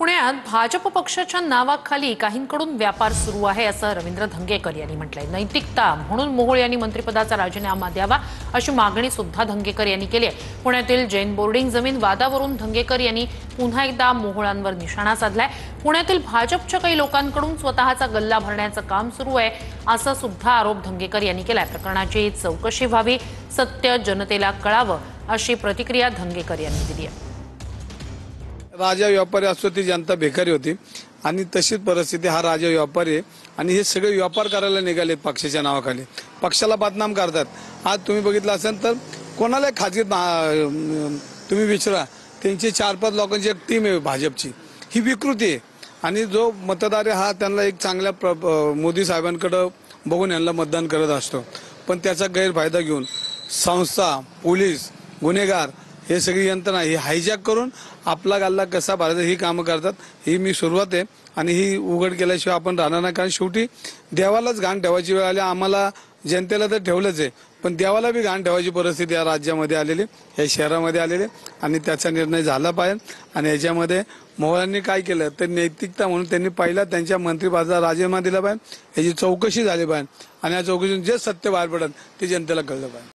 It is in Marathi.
पुण्यात भाजप पक्षाच्या नावाखाली काहींकडून व्यापार सुरू आहे असं रवींद्र धंगेकर यांनी म्हटलंय। नैतिकता म्हणून मोहोळ यांनी मंत्रिपदाचा राजीनामा द्यावा अशी मागणी सुद्धा धंगेकर यांनी केली आहे। पुण्यातील जैन बोर्डिंग जमीन वादावरून धंगेकर यांनी पुन्हा एकदा मोहोळांवर निशाणा साधलाय। पुण्यातील भाजपच्या काही लोकांकडून स्वतःचा गल्ला भरण्याचं काम सुरू आहे असा सुद्धा आरोप धंगेकर यांनी केलाय। प्रकरणाची चौकशी व्हावी, सत्य जनतेला कळावं अशी प्रतिक्रिया धंगेकर यांनी दिली आहे। राजा व्यापारी असतो ती जनता बेकारी होती आणि तशीच परिस्थिती हा राजा व्यापारी आहे आणि हे सगळे व्यापार करायला निघाले पक्षाच्या नावाखाली, पक्षाला बदनाम करतात। आज तुम्ही बघितलं असेल तर कोणाला खाजगी तुम्ही विचारा, त्यांची 4-5 लोकांची एक टीम आहे भाजपची, ही विकृती आहे। आणि जो मतदार आहे हा त्यांना एक चांगल्या मोदी साहेबांकडे बघून यांना मतदान करत असतो, पण त्याचा गैरफायदा घेऊन संस्था, पोलीस, गुन्हेगार हे सगळी यंत्रणा ही हायजॅक करून आपला गल्ला कसा भरायचा ही कामं करतात। ही मी सुरुवात आहे आणि ही उघड केल्याशिवाय आपण राहणार नाही, कारण शेवटी देवालाच घाण ठेवायची वेळ आली। आम्हाला जनतेला तर ठेवलंच आहे, पण देवाला बी घाण ठेवायची परिस्थिती या राज्यामध्ये आलेली, या शहरामध्ये आलेली आणि त्याचा निर्णय झाला पाहिजे। आणि याच्यामध्ये मोहोळांनी काय केलं तर नैतिकता म्हणून त्यांनी पहिला त्यांच्या मंत्रिपदाचा राजीनामा दिला पाहिजे, याची चौकशी झाली पाहिजे आणि या चौकशीतून जे सत्य बाहेर पडेल ते जनतेला कळलं पाहिजे।